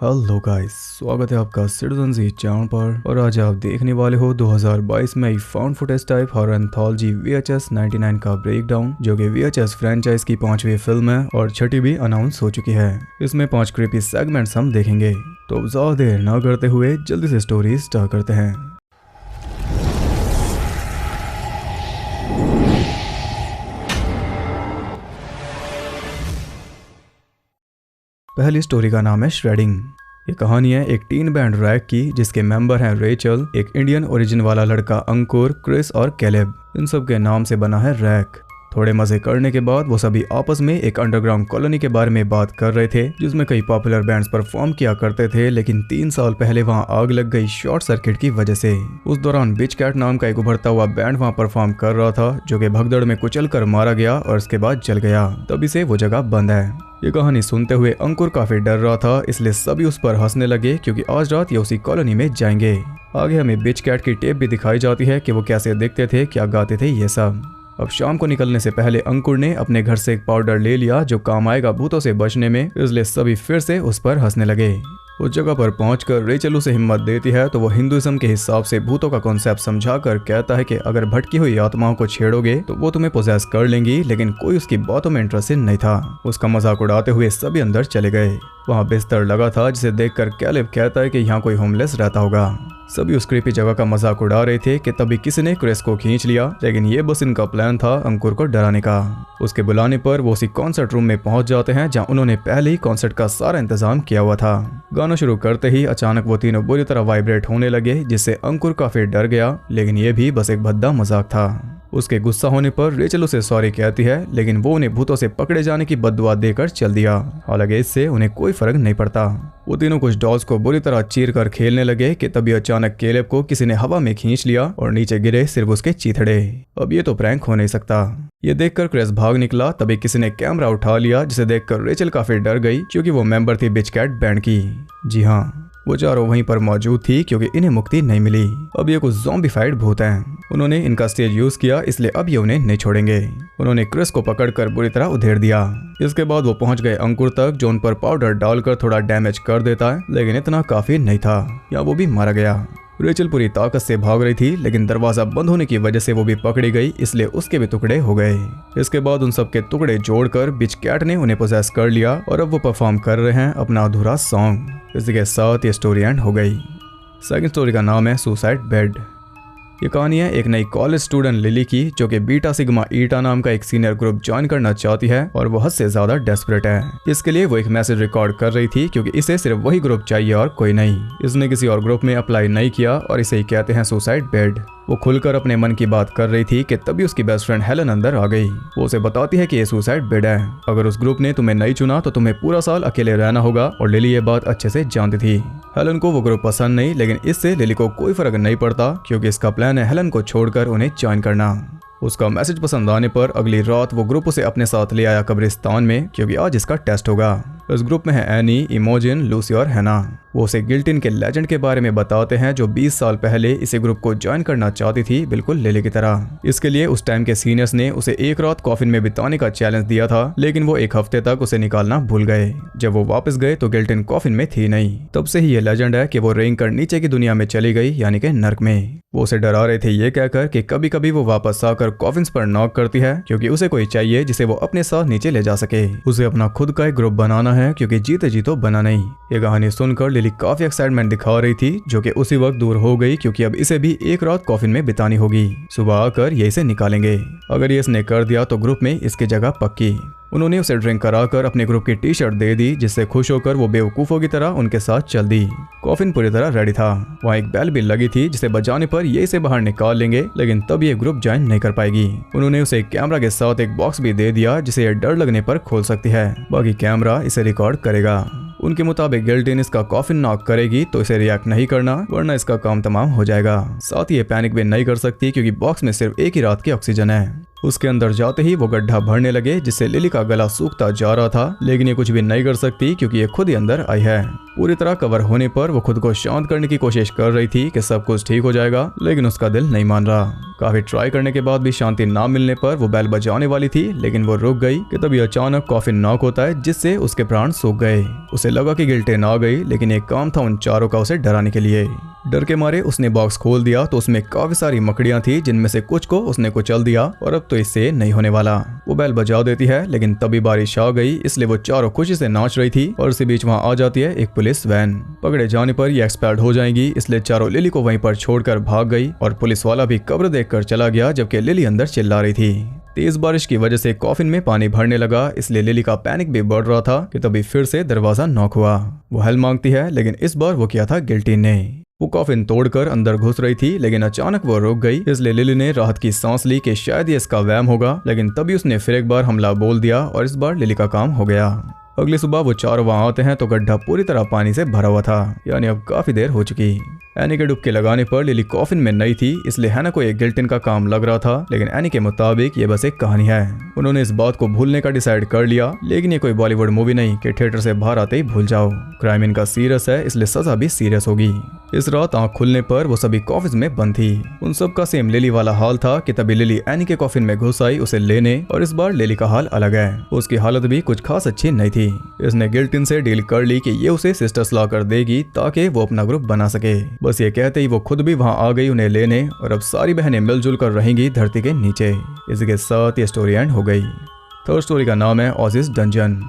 Hello guys, स्वागत है आपका सिटीजन जी चैनल पर। और आज आप देखने वाले हो 2022 में I found footage type horror anthology VHS 99 का ब्रेकडाउन, जो कि VHS फ्रेंचाइज की 5वीं फिल्म है और 6ठी भी अनाउंस हो चुकी है। इसमें 5 क्रीपी सेगमेंट्स हम देखेंगे, तो ज्यादा देर न करते हुए जल्दी से स्टोरी स्टार्ट करते हैं। पहली स्टोरी का नाम है श्रेडिंग। ये कहानी है एक टीन बैंड रैक की, जिसके मेंबर हैं रेचल, एक इंडियन ओरिजिन वाला लड़का अंकुर, क्रिस और कैलेब। इन सब के नाम से बना है रैक। थोड़े मजे करने के बाद वो सभी आपस में एक अंडरग्राउंड कॉलोनी के बारे में बात कर रहे थे, जिसमें कई पॉपुलर बैंड्स परफॉर्म किया करते थे, लेकिन 3 साल पहले वहां आग लग गई शॉर्ट सर्किट की वजह से। उस दौरान बिच कैट नाम का एक उभरता हुआ बैंड वहां परफॉर्म कर रहा था, जो कि भगदड़ में कुचल कर मारा गया और उसके बाद जल गया। तभी से वो जगह बंद है। ये कहानी सुनते हुए अंकुर काफी डर रहा था, इसलिए सभी उस पर हंसने लगे क्योंकि आज रात ये उसी कॉलोनी में जाएंगे। आगे हमें बिच कैट की टेप भी दिखाई जाती है कि वो कैसे दिखते थे, क्या गाते थे ये सब। अब शाम को निकलने से पहले अंकुर ने अपने घर से एक पाउडर ले लिया जो काम आएगा भूतों से बचने में, इसलिए सभी फिर से उस पर हंसने लगे। उस जगह पर पहुंचकर रेचल उसे हिम्मत देती है, तो वो हिंदुइज्म के हिसाब से भूतों का कॉन्सेप्ट समझाकर कहता है कि अगर भटकी हुई आत्माओं को छेड़ोगे तो वो तुम्हें पोजेस कर लेंगी, लेकिन कोई उसकी बातों में इंटरेस्टेड नहीं था। उसका मजाक उड़ाते हुए सभी अंदर चले गए। वहाँ बिस्तर लगा था, जिसे देखकर कैलेब कहता है कि यहाँ कोई होमलेस रहता होगा। सभी उस क्रीपी जगह का मजाक उड़ा रहे थे कि तभी किसी ने क्रिस को खींच लिया, लेकिन ये बस इनका प्लान था अंकुर को डराने का। उसके बुलाने पर वो उसी कॉन्सर्ट रूम में पहुंच जाते हैं, जहां उन्होंने पहले ही कॉन्सर्ट का सारा इंतजाम किया हुआ था। गाना शुरू करते ही अचानक वो तीनों बुरी तरह वाइब्रेट होने लगे, जिससे अंकुर काफी डर गया, लेकिन ये भी बस एक भद्दा मजाक था। उसके गुस्सा होने पर रेचल उसे सॉरी कहती है, लेकिन वो उन्हें भूतों से पकड़े जाने की बद्दुआ देकर चल दिया। हालांकि इससे उन्हें कोई फर्क नहीं पड़ता। वो तीनों कुछ डॉल्स को बुरी तरह चीर कर खेलने लगे कि तभी अचानक कैलेब को किसी ने हवा में खींच लिया और नीचे गिरे सिर्फ उसके चीथड़े। अब ये तो प्रैंक हो नहीं सकता। ये देखकर क्रिस भाग निकला, तभी किसी ने कैमरा उठा लिया, जिसे देखकर रेचल काफी डर गई क्योंकि वो मेंबर थी बिच कैट बैंड की। जी हाँ, वो चारों वहीं पर मौजूद थी क्योंकि इन्हें मुक्ति नहीं मिली। अब ये कुछ ज़ॉम्बीफाइड भूत हैं। उन्होंने इनका स्टेज यूज किया, इसलिए अब ये उन्हें नहीं छोड़ेंगे। उन्होंने क्रिस को पकड़कर बुरी तरह उधेड़ दिया। इसके बाद वो पहुंच गए अंकुर तक, जो उन पर पाउडर डालकर थोड़ा डैमेज कर देता है, लेकिन इतना काफी नहीं था, या वो भी मारा गया। रेचल पूरी ताकत से भाग रही थी, लेकिन दरवाजा बंद होने की वजह से वो भी पकड़ी गई, इसलिए उसके भी टुकड़े हो गए। इसके बाद उन सब के टुकड़े जोड़कर बिच कैट ने उन्हें पोजेस कर लिया और अब वो परफॉर्म कर रहे हैं अपना अधूरा सॉन्ग। इसी के साथ ये स्टोरी एंड हो गई। सेकंड स्टोरी का नाम है सुसाइड बेड। ये कहानी है एक नई कॉलेज स्टूडेंट लिली की, जो कि बीटा सिग्मा ईटा नाम का एक सीनियर ग्रुप ज्वाइन करना चाहती है और वो हद से ज्यादा डेस्परेट है। इसके लिए वो एक मैसेज रिकॉर्ड कर रही थी क्योंकि इसे सिर्फ वही ग्रुप चाहिए और कोई नहीं। इसने किसी और ग्रुप में अप्लाई नहीं किया और इसे ही कहते हैं सुसाइड बेड। वो खुलकर अपने मन की बात कर रही थी कि तभी उसकी बेस्ट फ्रेंड हेलन अंदर आ गई। वो उसे बताती है कि ये सुसाइड बेड है। अगर उस ग्रुप ने तुम्हें नहीं चुना तो तुम्हें पूरा साल अकेले रहना होगा, और लिली ये बात अच्छे से जानती थी। हेलन को वो ग्रुप पसंद नहीं, लेकिन इससे लिली को कोई फर्क नहीं पड़ता क्योंकि इसका प्लान है हेलन को छोड़कर उन्हें ज्वाइन करना। उसका मैसेज पसंद आने पर अगली रात वो ग्रुप उसे अपने साथ ले आया कब्रिस्तान में, क्योंकि आज इसका टेस्ट होगा। इस ग्रुप में है एनी, इमोजिन, लूसी और हैना। वो उसे गिल्टिन के लेजेंड के बारे में बताते हैं, जो 20 साल पहले इसी ग्रुप को ज्वाइन करना चाहती थी, बिल्कुल लिली की तरह। इसके लिए उस टाइम के सीनियर्स ने उसे एक रात कॉफिन में बिताने का चैलेंज दिया था, लेकिन वो एक हफ्ते तक उसे निकालना भूल गए। जब वो वापस गए तो गिल्टिन कॉफिन में थी नहीं। तब से ही ये लेजेंड है कि वो रेंग कर नीचे की दुनिया में चली गई, यानी कि नर्क में। वो उसे डरा रहे थे ये कहकर कि कभी कभी वो वापस आकर कॉफिन्स पर नॉक करती है, क्योंकि उसे कोई चाहिए जिसे वो अपने साथ नीचे ले जा सके। उसे अपना खुद का एक ग्रुप बनाना है, क्योंकि जीते जी तो बना नहीं। ये कहानी सुनकर लिली काफी एक्साइटमेंट दिखा रही थी, जो कि उसी वक्त दूर हो गई क्योंकि अब इसे भी एक रात कॉफिन में बितानी होगी। सुबह आकर ये इसे निकालेंगे। अगर ये इसने कर दिया तो ग्रुप में इसकी जगह पक्की। उन्होंने उसे ड्रिंक कराकर अपने ग्रुप की टी शर्ट दे दी, जिससे खुश होकर वो बेवकूफों की तरह उनके साथ चल दी। कॉफिन पूरी तरह रेडी था। वहाँ एक बेल भी लगी थी, जिसे बजाने पर ये इसे बाहर निकाल लेंगे, लेकिन तब ये ग्रुप ज्वाइन नहीं कर पाएगी। उन्होंने उसे एक कैमरा के साथ एक बॉक्स भी दे दिया, जिसे ये डर लगने पर खोल सकती है। बाकी कैमरा इसे रिकॉर्ड करेगा। उनके मुताबिक गिल्टिन इसका कॉफिन नॉक करेगी तो इसे रिएक्ट नहीं करना, वरना इसका काम तमाम हो जाएगा। साथ ही ये पैनिक भी नहीं कर सकती क्योंकि बॉक्स में सिर्फ एक ही रात की ऑक्सीजन है। उसके अंदर जाते ही वो गड्ढा भरने लगे, जिससे लिली का गला सूखता जा रहा था, लेकिन ये कुछ भी नहीं कर सकती क्योंकि ये खुद ही अंदर आई है। पूरी तरह कवर होने पर वो खुद को शांत करने की कोशिश कर रही थी कि सब कुछ ठीक हो जाएगा, लेकिन उसका दिल नहीं मान रहा। काफी ट्राई करने के बाद भी शांति ना मिलने पर वो बेल बजाने वाली थी, लेकिन वो रुक गई कि तभी अचानक कॉफिन नॉक होता है, जिससे उसके प्राण सूख गए। उसे लगा कि गिल्टेन आ गई, लेकिन एक काम था उन चारों का उसे डराने के लिए। डर के मारे उसने बॉक्स खोल दिया तो उसमें काफी सारी मकड़ियां थी, जिनमें से कुछ को उसने कुचल दिया और अब तो इससे नहीं होने वाला। वो बेल बजा देती है, लेकिन तभी बारिश आ गई, इसलिए वो चारों खुशी से नाच रही थी और इसी बीच वहां आ जाती है एक पुलिस वैन। पकड़े जाने पर ये एक्सपायर्ड हो जाएंगी, इसलिए चारों लिली को वहीं पर छोड़कर भाग गई और पुलिस वाला भी कब्र देखकर चला गया, जबकि लिली अंदर चिल्ला रही थी। तेज बारिश की वजह से कॉफिन में पानी भरने लगा, इसलिए लिली का पैनिक भी बढ़ रहा था कि तभी फिर से दरवाजा नॉक हुआ। वो हेल्प मांगती है, लेकिन इस बार वो किया था गिल्टी ने। वो कॉफिन तोड़कर अंदर घुस रही थी, लेकिन अचानक वो रुक गई, इसलिए लिली ने राहत की सांस ली कि शायद ये इसका वहम होगा, लेकिन तभी उसने फिर एक बार हमला बोल दिया और इस बार लिली का काम हो गया। अगली सुबह वो चारों वहां आते हैं तो गड्ढा पूरी तरह पानी से भरा हुआ था, यानी अब काफी देर हो चुकी। एनी के डुबकी लगाने पर लिली कॉफिन में नहीं थी, इसलिए हैना को एक गिल्टिन का काम लग रहा था, लेकिन एनी के मुताबिक ये बस एक कहानी है। उन्होंने इस बात को भूलने का डिसाइड कर लिया, लेकिन ये कोई बॉलीवुड मूवी नहीं कि थिएटर से बाहर आते ही भूल जाओ। क्राइम इनका सीरियस है, इसलिए सजा भी सीरियस होगी। इस रात आंख खुलने पर वो सभी कॉफिन में बंद थी। उन सब का सेम लिली वाला हाल था कि तभी लिली एनी के कॉफिन में घुस आई उसे लेने, और इस बार लिली का हाल अलग है। उसकी हालत भी कुछ खास अच्छी नहीं थी। इसने गिल्टिन से डील कर ली कि ये उसे सिस्टर्स ला कर देगी ताकि वो अपना ग्रुप बना सके। बस ये कहते ही वो खुद भी वहां आ गई उन्हें लेने, और अब सारी बहनें मिलजुल कर रहेंगी धरती के नीचे। इसी के साथ ये स्टोरी एंड हो गई। थर्ड स्टोरी का नाम है ऑजिस डंजन।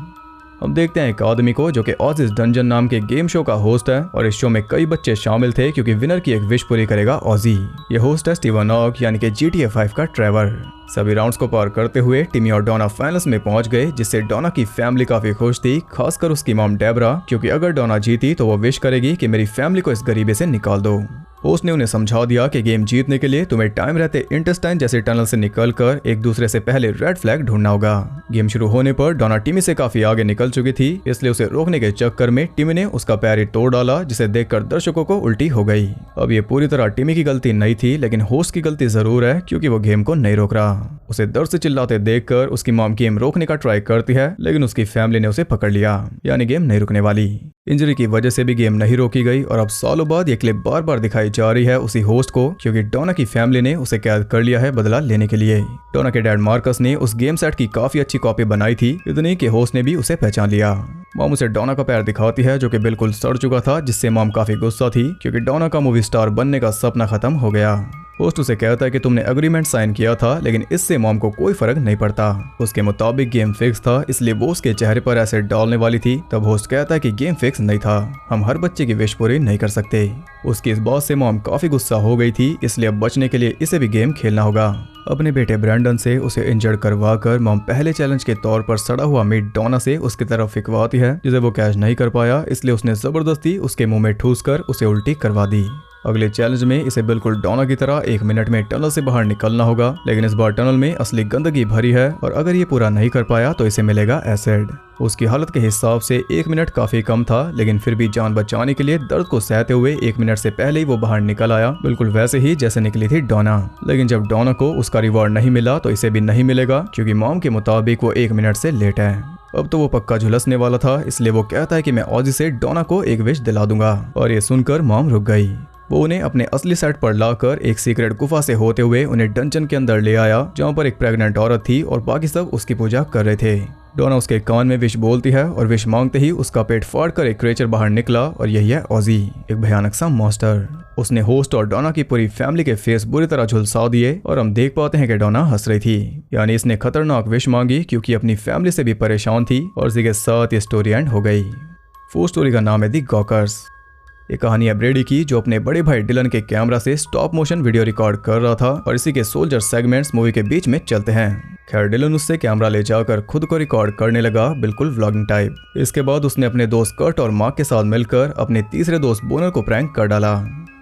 हम देखते हैं एक आदमी को जो कि ऑजिस डंजन नाम के गेम शो का होस्ट है, और इस शो में कई बच्चे शामिल थे क्योंकि विनर की एक विश पूरी करेगा ऑजी। ये होस्ट है स्टीवन ऑक, यानी कि GTA 5 का ट्रेवर। सभी राउंड्स को पार करते हुए टिमी और डोना फाइनल्स में पहुंच गए, जिससे डोना की फैमिली काफी खुश थी, खासकर उसकी मॉम डेबरा, क्योंकि अगर डोना जीती तो वो विश करेगी कि मेरी फैमिली को इस गरीबी से निकाल दो। होस्ट ने उन्हें समझा दिया कि गेम जीतने के लिए तुम्हें टाइम रहते इंटेस्टाइन जैसे टनल से निकलकर एक दूसरे से पहले रेड फ्लैग ढूंढना होगा। गेम शुरू होने पर डोना टिमी से काफी आगे निकल चुकी थी, इसलिए उसे रोकने के चक्कर में टिमी ने उसका पैर ही तोड़ डाला, जिसे देखकर दर्शकों को उल्टी हो गई। अब ये पूरी तरह टिमी की गलती नहीं थी, लेकिन होस्ट की गलती जरूर है, क्योंकि वो गेम को नहीं रोक रहा। उसे दर्द से चिल्लाते देखकर उसकी मॉम गेम रोकने का ट्राई करती है, लेकिन उसकी फैमिली ने उसे पकड़ लिया, यानी गेम नहीं रुकने वाली। इंजरी की वजह से भी गेम नहीं रोकी गई, और अब सालों बाद ये क्लिप बार बार दिखाई जा रही है उसी होस्ट को, क्योंकि डोना की फैमिली ने उसे कैद कर लिया है बदला लेने के लिए। डोना के डैड मार्कस ने उस गेम सेट की काफी अच्छी कॉपी बनाई थी, इतनी कि होस्ट ने भी उसे पहचान लिया। मॉम उसे डोना का पैर दिखाती है जो कि बिल्कुल सड़ चुका था, जिससे मॉम काफी गुस्सा थी, क्योंकि डोना का मूवी स्टार बनने का सपना खत्म हो गया। होस्ट उसे कहता है कि तुमने एग्रीमेंट साइन किया था, लेकिन इससे मॉम को कोई फर्क नहीं पड़ता। उसके मुताबिक गेम फिक्स था, इसलिए वो उसके चेहरे पर एसिड डालने वाली थी। तब होस्ट कहता है कि गेम फिक्स नहीं था, हम हर बच्चे की विश पूरी नहीं कर सकते। उसकी इस बात से मॉम काफी गुस्सा हो गई थी, इसलिए अब बचने के लिए इसे भी गेम खेलना होगा। अपने बेटे ब्रैंडन से उसे इंजर्ड करवा कर मॉम पहले चैलेंज के तौर पर सड़ा हुआ मीट डोना से उसकी तरफ फिकवाती है, जिसे वो कैच नहीं कर पाया, इसलिए उसने जबरदस्ती उसके मुंह में ठूस कर उसे उल्टी करवा दी। अगले चैलेंज में इसे बिल्कुल डोना की तरह 1 मिनट में टनल से बाहर निकलना होगा, लेकिन इस बार टनल में असली गंदगी भरी है, और अगर ये पूरा नहीं कर पाया तो इसे मिलेगा एसिड। उसकी हालत के हिसाब से 1 मिनट काफी कम था, लेकिन फिर भी जान बचाने के लिए दर्द को सहते हुए 1 मिनट से पहले ही वो बाहर निकल आया, बिल्कुल वैसे ही जैसे निकली थी डोना। लेकिन जब डोना को उसका रिवॉर्ड नहीं मिला तो इसे भी नहीं मिलेगा, क्योंकि मॉम के मुताबिक वो 1 मिनट से लेट है। अब तो वो पक्का झुलसने वाला था, इसलिए वो कहता है कि मैं ऑजी से डोना को एक विश दिला दूंगा, और ये सुनकर मॉम रुक गई। वो उन्हें अपने असली सेट पर लाकर एक सीक्रेट गुफा से होते हुए उन्हें डंजन के अंदर ले आया, जहाँ पर एक प्रेग्नेंट औरत थी और बाकी सब उसकी पूजा कर रहे थे। डोना उसके कान में विश बोलती है, और विश मांगते ही उसका पेट फाड़ कर एक क्रिएचर बाहर निकला, और यही है ऑजी, एक भयानक सा मॉन्स्टर। उसने होस्ट और डोना की पूरी फैमिली के फेस बुरी तरह झुलसा दिए, और हम देख पाते हैं कि डोना हंस रही थी, यानी इसने खतरनाक विश मांगी क्योंकि अपनी फैमिली से भी परेशान थी, और इसी के साथ ये स्टोरी एंड हो गई। फोर्थ स्टोरी का नाम है दी गॉकर्स। ये कहानी है ब्रेडी की, जो अपने बड़े भाई डिलन के कैमरा से स्टॉप मोशन वीडियो रिकॉर्ड कर रहा था, और इसी के सोल्जर सेगमेंट्स मूवी के बीच में चलते हैं। खैर डिलन उससे कैमरा ले जाकर खुद को रिकॉर्ड करने लगा, बिल्कुल व्लॉगिंग टाइप। इसके बाद उसने अपने दोस्त कर्ट और मार्क के साथ मिलकर अपने तीसरे दोस्त बोनर को प्रैंक कर डाला।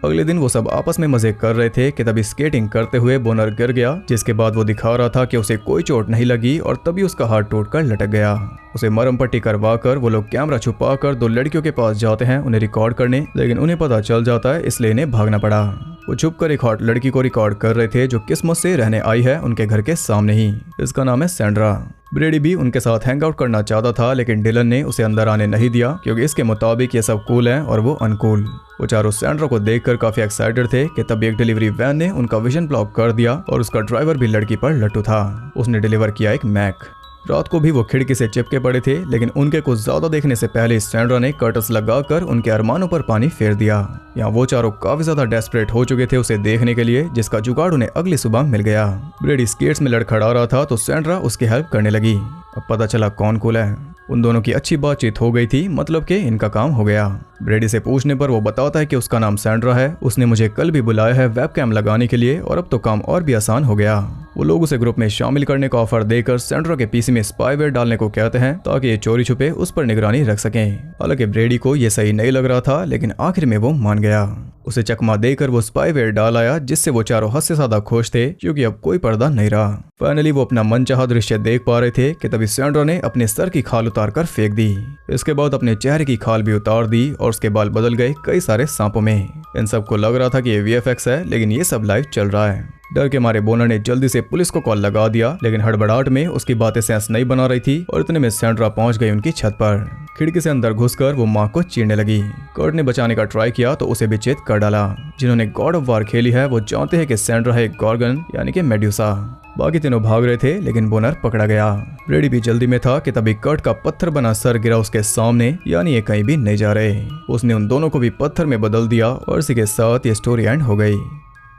अगले दिन वो सब आपस में मजे कर रहे थे कि तभी स्केटिंग करते हुए बोनर गिर गया, जिसके बाद वो दिखा रहा था कि उसे कोई चोट नहीं लगी, और तभी उसका हाथ टूटकर लटक गया। उसे मरहम पट्टी करवा कर वो लोग कैमरा छुपा कर 2 लड़कियों के पास जाते हैं उन्हें रिकॉर्ड करने, लेकिन उन्हें पता चल जाता है, इसलिए इन्हें भागना पड़ा। वो छुप कर एक हॉट लड़की को रिकॉर्ड कर रहे थे जो किस्मत से रहने आई है उनके घर के सामने ही। इसका नाम है सैंड्रा। ब्रेडी भी उनके साथ हैंग आउट करना चाहता था, लेकिन डिलन ने उसे अंदर आने नहीं दिया क्योंकि इसके मुताबिक ये सब कूल है और वो अनकूल। वो चारों सैंड्रा को देखकर काफी एक्साइटेड थे कि तभी एक डिलीवरी वैन ने उनका विजन ब्लॉक कर दिया और उसका ड्राइवर भी लड़की पर लट्टू था। उसने डिलीवर किया एक मैक। रात को भी वो खिड़की से चिपके पड़े थे, लेकिन उनके कुछ ज्यादा देखने से पहले सैंड्रा ने कर्टस लगाकर उनके अरमानों पर पानी फेर दिया। यहाँ वो चारों काफी ज्यादा डेस्परेट हो चुके थे उसे देखने के लिए, जिसका जुगाड़ उन्हें अगली सुबह मिल गया। ब्रेडी स्केट्स में लड़खड़ा रहा था तो सैंड्रा उसकी हेल्प करने लगी। अब पता चला कौन कूल है। उन दोनों की अच्छी बातचीत हो गई थी, मतलब कि इनका काम हो गया। ब्रेडी से पूछने पर वो बताता है कि उसका नाम सैंड्रा है, उसने मुझे कल भी बुलाया है वेबकैम लगाने के लिए और अब तो काम और भी आसान हो गया। वो लोग उसे ग्रुप में शामिल करने का ऑफर देकर सैंड्रा के पीसी में स्पाईवेयर डालने को कहते हैं ताकि ये चोरी छुपे उस पर निगरानी रख सकें। हालांकि ब्रेडी को ये सही नहीं लग रहा था, लेकिन आखिर में वो मान गया। उसे चकमा देकर वो स्पाईवेयर डाल आया, जिससे वो चारों हद से ज्यादा खुश थे क्योंकि अब कोई पर्दा नहीं रहा। फाइनली वो अपना मनचाहा दृश्य देख पा रहे थे कि तभी सैंड्रा ने अपने सर की खाल उतार कर फेंक दी। इसके बाद अपने चेहरे की खाल भी उतार दी और उसके बाल बदल गए कई सारे सांपों में। इन सबको लग रहा था कि ये VFX है, लेकिन ये सब लाइव चल रहा है। डर के मारे बोनर ने जल्दी से पुलिस को कॉल लगा दिया, लेकिन हड़बड़ाहट में उसकी बातें सेंस नहीं बना रही थी और इतने में सैंड्रा पहुंच गई उनकी छत पर। खिड़की से अंदर घुसकर वो माँ को चीरने लगी। कर्ट ने बचाने का ट्राई किया तो उसे भी चेत कर डाला। जिन्होंने गॉड ऑफ वार खेली है वो जानते हैं कि सैंड्रा है एक गॉर्गन यानी कि मेड्यूसा। बाकी तीनों भाग रहे थे, लेकिन बोनर पकड़ा गया। ब्रेडी भी जल्दी में था कि तभी कर्ट का पत्थर बना सर गिरा उसके सामने, यानी ये कहीं भी नहीं जा रहे। उसने उन दोनों को भी पत्थर में बदल दिया और इसी के साथ ये स्टोरी एंड हो गई।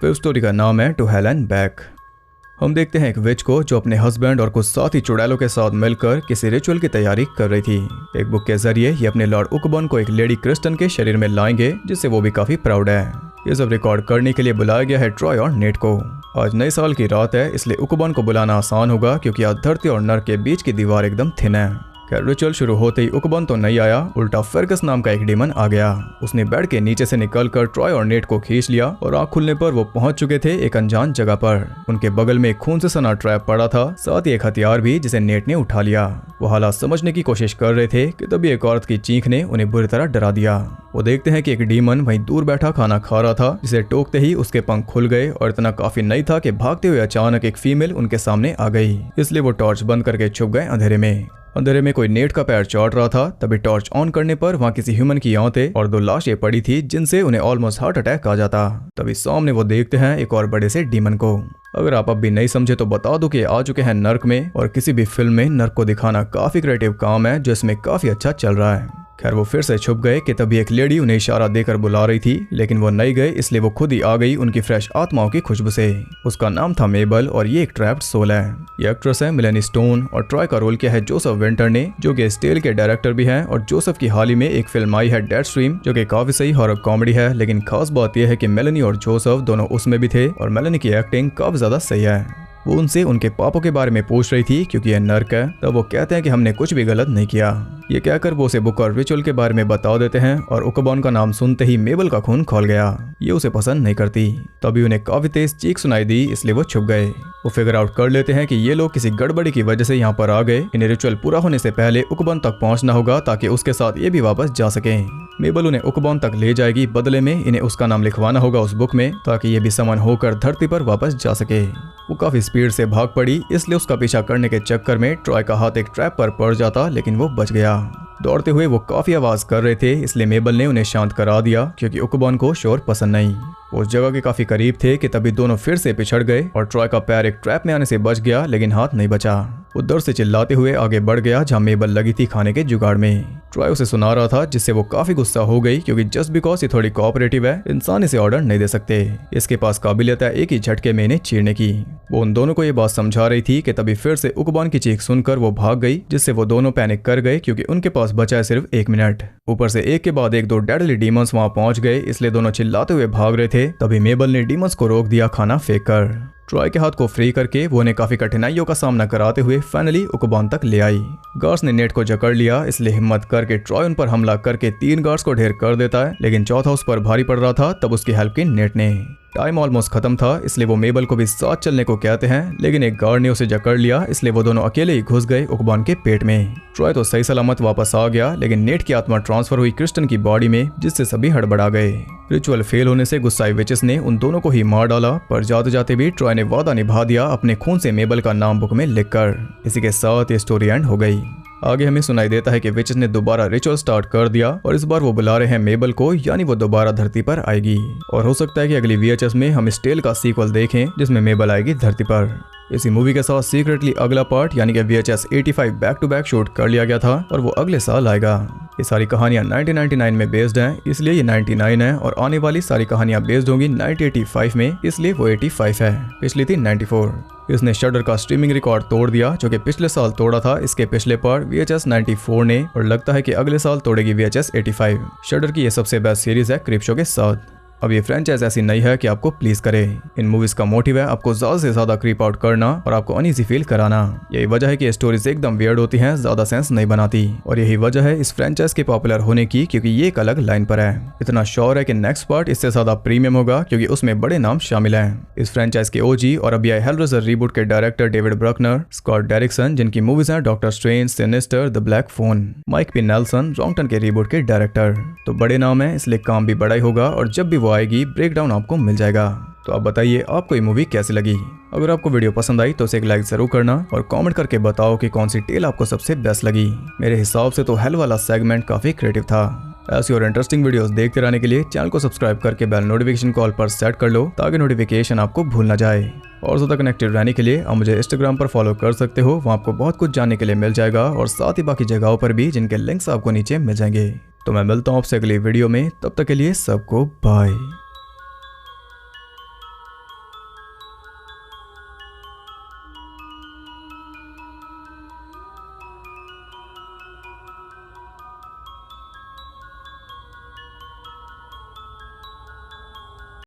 फिफ्थ स्टोरी का नाम है टू हेल एंड बैक। हम देखते हैं एक विच को जो अपने हस्बैंड और कुछ साथी चुड़ैलों के साथ मिलकर किसी रिचुअल की तैयारी कर रही थी। एक बुक के जरिए ये अपने लॉर्ड उकबॉन को एक लेडी क्रिस्टन के शरीर में लाएंगे, जिससे वो भी काफी प्राउड है। ये सब रिकॉर्ड करने के लिए बुलाया गया है ट्रॉय और नेट को। आज नए साल की रात है, इसलिए उकबॉन को बुलाना आसान होगा क्योंकि आज धरती और नर के बीच की दीवार एकदम थिन है। खैर रिचुअल शुरू होते ही उकबॉन तो नहीं आया, उल्टा फेर्गस नाम का एक डीमन आ गया। उसने बेड के नीचे से निकलकर ट्रॉय और नेट को खींच लिया और आंख खुलने पर वो पहुंच चुके थे एक अनजान जगह पर। उनके बगल में एक खून से सना ट्रैप पड़ा था, साथ ही एक हथियार भी जिसे नेट ने उठा लिया। वो हालात समझने की कोशिश कर रहे थे कि तभी एक औरत की चीख ने उन्हें बुरी तरह डरा दिया। वो देखते हैं कि एक डीमन वहीं दूर बैठा खाना खा रहा था, जिसे टोकते ही उसके पंख खुल गए और इतना काफी नहीं था कि भागते हुए अचानक एक फीमेल उनके सामने आ गई। इसलिए वो टॉर्च बंद करके छुप गए अंधेरे में कोई नेट का पैर चाट रहा था। तभी टॉर्च ऑन करने पर वहां किसी ह्यूमन की आंतें और 2 लाशें पड़ी थी, जिनसे उन्हें ऑलमोस्ट हार्ट अटैक आ जाता। तभी सामने वो देखते हैं एक और बड़े से डीमन को। अगर आप अब भी नहीं समझे तो बता दो कि आ चुके हैं नर्क में, और किसी भी फिल्म में नर्क को दिखाना काफी क्रिएटिव काम है जो इसमें काफी अच्छा चल रहा है। खैर वो फिर से छुप गए कि तभी एक लेडी उन्हें इशारा देकर बुला रही थी, लेकिन वो नहीं गए, इसलिए वो खुद ही आ गई उनकी फ्रेश आत्माओं की खुशबू से। उसका नाम था मेबल और ये एक ट्रैप्ड सोल है। ये एक्ट्रेस है मेलेनी स्टोन और ट्रॉय का रोल किया है जोसेफ विंटर ने, जो कि स्टेल के डायरेक्टर भी हैं। और जोसेफ की हाल ही में एक फिल्म आई है डेड स्ट्रीम, जो कि काफी सही हॉरर कॉमेडी है, लेकिन खास बात यह है कि मेलेनी और जोसेफ दोनों उसमें भी थे और मेलेनी की एक्टिंग काफी ज्यादा सही है। वो उनसे उनके पापों के बारे में पूछ रही थी क्योंकि यह नर्क है। तब वो कहते हैं कि हमने कुछ भी गलत नहीं किया। ये कहकर वो उसे बुक और रिचुअल के बारे में बता देते हैं और उकबॉन का नाम सुनते ही मेबल का खून खौल गया। ये उसे पसंद नहीं करती। तभी उन्हें काफी तेज चीख सुनाई दी, इसलिए वो छुप गए। वो फिगर आउट कर लेते हैं कि ये लोग किसी गड़बड़ी की वजह से यहाँ पर आ गए। इन्हें रिचुअल पूरा होने से पहले उकबॉन तक पहुँचना होगा ताकि उसके साथ ये भी वापस जा सके। मेबल उन्हें उकबॉन तक ले जाएगी, बदले में इन्हें उसका नाम लिखवाना होगा उस बुक में ताकि ये भी समन होकर धरती पर वापस जा सके। वो काफी स्पीड से भाग पड़ी, इसलिए उसका पीछा करने के चक्कर में ट्रॉय का हाथ एक ट्रैप पर पड़ जाता, लेकिन वो बच गया। दौड़ते हुए वो काफी आवाज कर रहे थे, इसलिए मेबल ने उन्हें शांत करा दिया क्योंकि उकबॉन को शोर पसंद नहीं। उस जगह के काफी करीब थे कि तभी दोनों फिर से पिछड़ गए और ट्रॉय का पैर एक ट्रैप में आने से बच गया, लेकिन हाथ नहीं बचा। वो दर्द से चिल्लाते हुए आगे बढ़ गया जहां मेबल लगी थी खाने के जुगाड़ में। ट्रॉय उसे सुना रहा था, जिससे वो काफी गुस्सा हो गई क्योंकि जस्ट बिकॉज ये थोड़ी कोऑपरेटिव है, इंसान इसे ऑर्डर नहीं दे सकते। इसके पास काबिलियत है एक ही झटके में इन्हें चीरने की। वो उन दोनों को ये बात समझा रही थी कि तभी फिर से उकबॉन की चीख सुनकर वो भाग गई, जिससे वो दोनों पैनिक कर गए क्योंकि उनके पास बचा है सिर्फ 1 मिनट। ऊपर से एक के बाद एक 2 डेडली डीमंस वहां पहुंच गए, इसलिए दोनों चिल्लाते हुए भाग रहे थे। तभी मेबल ने डीमंस को रोक दिया खाना फेंक कर। ट्रॉय के हाथ को फ्री करके वो उन्हें काफी कठिनाइयों का सामना कराते हुए फाइनली उकबॉन तक ले आई। गार्ड्स ने नेट को जकड़ लिया, इसलिए हिम्मत करके ट्रॉय उन पर हमला करके 3 गार्ड्स को ढेर कर देता है, लेकिन चौथा उस पर भारी पड़ रहा था। तब उसकी हेल्प की नेट ने। टाइम ऑलमोस्ट खत्म था, इसलिए वो मेबल को भी साथ चलने को कहते हैं, लेकिन एक गार्ड ने उसे जकड़ लिया, इसलिए वो दोनों अकेले ही घुस गए उकबान के पेट में। ट्रॉय तो सही सलामत वापस आ गया, लेकिन नेट की आत्मा ट्रांसफर हुई क्रिस्टन की बॉडी में, जिससे सभी हड़बड़ा गए। रिचुअल फेल होने से गुस्साई विचेस ने उन दोनों को ही मार डाला, पर जाते जाते भी ट्रॉय ने वादा निभा दिया अपने खून से मेबल का नाम बुक में लिखकर। इसी के साथ ये स्टोरी एंड हो गई। आगे हमें सुनाई देता है कि विचेस ने दोबारा रिचुअल स्टार्ट कर दिया और इस बार वो बुला रहे हैं मेबल को, यानी वो दोबारा धरती पर आएगी। और हो सकता है कि अगली VHS में हम इस टेल का सीक्वल देखें जिसमें मेबल आएगी धरती पर। इसी मूवी के साथ सीक्रेटली अगला पार्ट यानी कि VHS 85 back to back shoot कर लिया गया था और वो अगले साल आएगा। ये सारी कहानियां 1999 में बेस्ड हैं, इसलिए ये 99 है, और आने वाली सारी कहानियां बेस्ड होंगी 1985 में, इसलिए वो 85 है। पिछली थी 94। इसने शडर का स्ट्रीमिंग रिकॉर्ड तोड़ दिया, जो कि पिछले साल तोड़ा था इसके पिछले पार्ट VHS 94 ने, और लगता है कि अगले साल तोड़ेगी VHS 85। शडर की ये सबसे बेस्ट सीरीज है क्रिप्शो के साथ। अब ये फ्रेंचाइज ऐसी नहीं है कि आपको प्लीज करे। इन मूवीज का मोटिव है आपको ज्यादा से ज्यादा क्रीप आउट करना और आपको अनईजी फील कराना। यही वजह है कि ये स्टोरीज एकदम वियर्ड होती हैं, ज्यादा सेंस नहीं बनाती, और यही वजह है इस फ्रेंचाइज के पॉपुलर होने की, क्योंकि ये एक अलग लाइन पर है। इतना श्योर है कि नेक्स्ट पार्ट इससे ज्यादा प्रीमियम होगा, क्योंकि उसमें बड़े नाम शामिल हैं। इस फ्रेंचाइज के OG और अभी आए हेलरेजर रीबूट के director David Bruckner, Scott Derrickson जिनकी मूवीज हैं Doctor Strange, Sinister, the Black Phone, Mike P Nelson Wrong Turn के रीबूट के डायरेक्टर। तो बड़े नाम है, इसलिए काम भी बड़ा ही होगा, और जब भी वो आएगी ब्रेकडाउन आपको मिल जाएगा। तो आप बताइए आपको ये मूवी कैसी लगी। अगर आपको वीडियो पसंद आई तो उसे एक लाइक जरूर करना और कमेंट करके बताओ कि कौन सी टेल आपको सबसे बेस्ट लगी। मेरे हिसाब से तो हेल वाला सेगमेंट काफी क्रिएटिव था। ऐसी और इंटरेस्टिंग वीडियोस देखते रहने के लिए चैनल को सब्सक्राइब करके बेल नोटिफिकेशन कॉल पर सेट कर लो, ताकि नोटिफिकेशन आपको भूल ना जाए। और ज्यादा कनेक्टेड रहने के लिए आप मुझे इंस्टाग्राम पर फॉलो कर सकते हो, वहाँ आपको बहुत कुछ जानने के लिए मिल जाएगा, और साथ ही बाकी जगहों पर भी, जिनके लिंक्स आपको नीचे मिल जाएंगे। तो मैं मिलता हूँ आपसे अगली वीडियो में, तब तक के लिए सबको बाय।